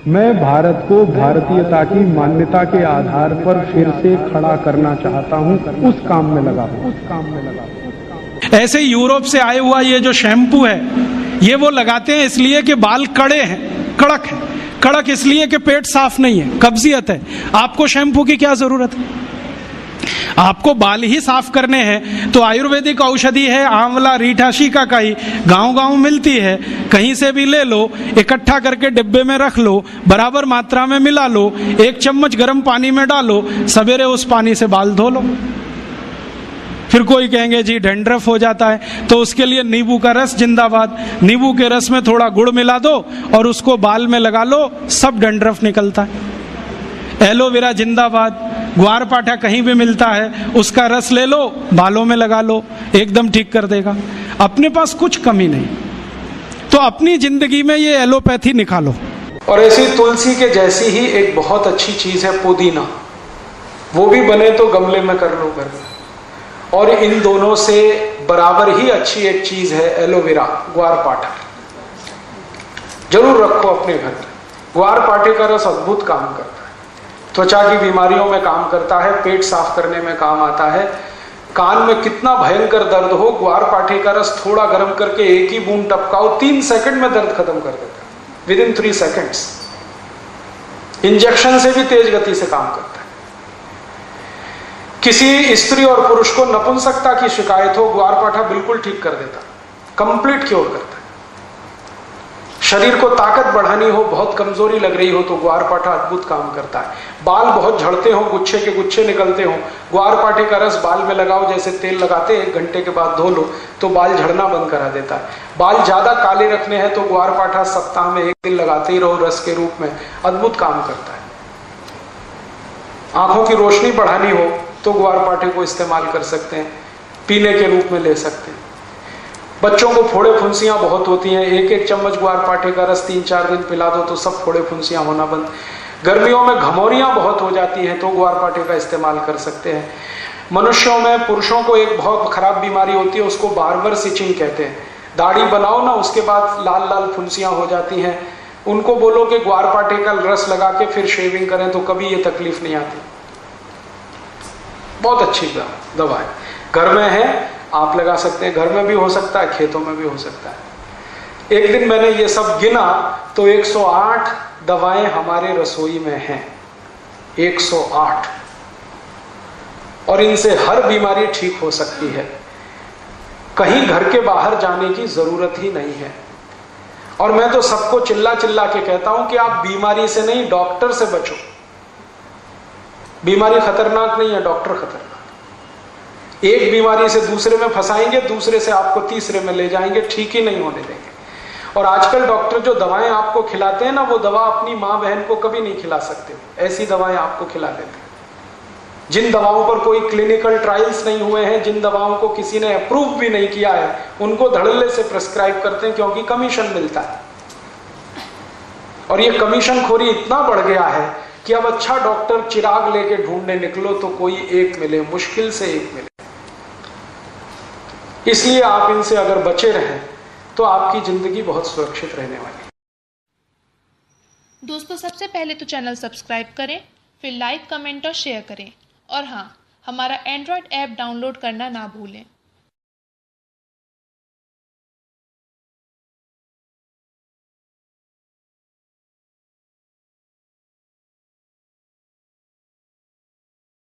मैं भारत को भारतीयता की मान्यता के आधार पर फिर से खड़ा करना चाहता हूं, उस काम में लगा हूं। ऐसे यूरोप से आए हुआ ये जो शैम्पू है, ये वो लगाते हैं इसलिए कि बाल कड़े हैं, कड़क है। कड़क इसलिए कि पेट साफ नहीं है, कब्जियत है। आपको शैम्पू की क्या जरूरत है? आपको बाल ही साफ करने हैं तो आयुर्वेदिक औषधि है, आंवला, रीठा, शिकाकाई गांव-गांव मिलती है, कहीं से भी ले लो, इकट्ठा करके डिब्बे में रख लो, बराबर मात्रा में मिला लो, 1 चम्मच गर्म पानी में डालो, सवेरे उस पानी से बाल धो लो। फिर कोई कहेंगे जी डैंड्रफ हो जाता है, तो उसके लिए नींबू का रस जिंदाबाद। नींबू के रस में थोड़ा गुड़ मिला दो और उसको बाल में लगा लो, सब डैंड्रफ निकलता है। एलोवेरा जिंदाबाद। ग्वारपाठा कहीं भी मिलता है, उसका रस ले लो, बालों में लगा लो, एकदम ठीक कर देगा। अपने पास कुछ कमी नहीं, तो अपनी जिंदगी में ये एलोपैथी निकालो। और ऐसी तुलसी के जैसी ही एक बहुत अच्छी चीज है पुदीना, वो भी बने तो गमले में कर लो घर में। और इन दोनों से बराबर ही अच्छी एक चीज है एलोवेरा, ग्वारपाठा। जरूर रखो अपने घर में। ग्वारपाठे का रस अद्भुत काम करता है, त्वचा की बीमारियों में काम करता है, पेट साफ करने में काम आता है। कान में कितना भयंकर दर्द हो, ग्वारपाठे का रस थोड़ा गर्म करके 1 ही बूंद टपकाओ, 3 सेकंड में दर्द खत्म कर देता है, विदिन 3 सेकंड्स। इंजेक्शन से भी तेज गति से काम करता है। किसी स्त्री और पुरुष को नपुंसकता की शिकायत हो, ग्वारपाठा बिल्कुल ठीक कर देता, कंप्लीट क्योर करता है। शरीर को ताकत बढ़ानी हो, बहुत कमजोरी लग रही हो, तो ग्वारपाठा अद्भुत काम करता है। बाल बहुत झड़ते हो, गुच्छे के गुच्छे निकलते हो, ग्वारपाठे का रस बाल में लगाओ, जैसे तेल लगाते हैं, 1 घंटे के बाद धो लो तो बाल झड़ना बंद करा देता है। बाल ज्यादा काले रखने हैं तो ग्वारपाठा सप्ताह में 1 दिन लगाते ही रहो, रस के रूप में, अद्भुत काम करता है। आंखों की रोशनी बढ़ानी हो तो ग्वारपाठे को इस्तेमाल कर सकते हैं, पीने के रूप में ले सकते हैं। बच्चों को फोड़े फुंसियां बहुत होती हैं, 1-1 चम्मच ग्वारपाठे का रस 3-4 दिन पिला दो तो सब फोड़े फुंसियां होना बंद। गर्मियों में घमौरियां बहुत हो जाती हैं तो ग्वारपाठे का इस्तेमाल कर सकते हैं। मनुष्यों में, पुरुषों को एक बहुत खराब बीमारी होती है, उसको बार्बर स्टिचिंग कहते हैं। दाढ़ी बनाओ ना, उसके बाद लाल लाल फुंसियां हो जाती हैं, उनको बोलो कि ग्वारपाठे का रस लगा के फिर शेविंग करें तो कभी ये तकलीफ नहीं आती। बहुत अच्छी दवा है, घर में है, आप लगा सकते हैं। घर में भी हो सकता है, खेतों में भी हो सकता है। एक दिन मैंने ये सब गिना तो 108 दवाएं हमारे रसोई में हैं, 108। और इनसे हर बीमारी ठीक हो सकती है, कहीं घर के बाहर जाने की जरूरत ही नहीं है। और मैं तो सबको चिल्ला चिल्ला के कहता हूं कि आप बीमारी से नहीं, डॉक्टर से बचो। बीमारी खतरनाक नहीं है, डॉक्टर खतरनाक। एक बीमारी से दूसरे में फंसाएंगे, दूसरे से आपको तीसरे में ले जाएंगे, ठीक ही नहीं होने देंगे। और आजकल डॉक्टर जो दवाएं आपको खिलाते हैं ना, वो दवा अपनी माँ बहन को कभी नहीं खिला सकते, ऐसी दवाएं आपको खिला देते हैं। जिन दवाओं पर कोई क्लिनिकल ट्रायल्स नहीं हुए हैं, जिन दवाओं को किसी ने अप्रूव भी नहीं किया है, उनको धड़ल्ले से प्रिस्क्राइब करते हैं, क्योंकि कमीशन मिलता है। और ये कमीशन खोरी इतना बढ़ गया है कि अब अच्छा डॉक्टर चिराग लेके ढूंढने निकलो तो कोई एक मिले, मुश्किल से एक मिले। इसलिए आप इनसे अगर बचे रहें तो आपकी जिंदगी बहुत सुरक्षित रहने वाली है। दोस्तों, सबसे पहले तो चैनल सब्सक्राइब करें, फिर लाइक, कमेंट और शेयर करें। और हाँ, हमारा एंड्रॉयड ऐप डाउनलोड करना ना भूलें।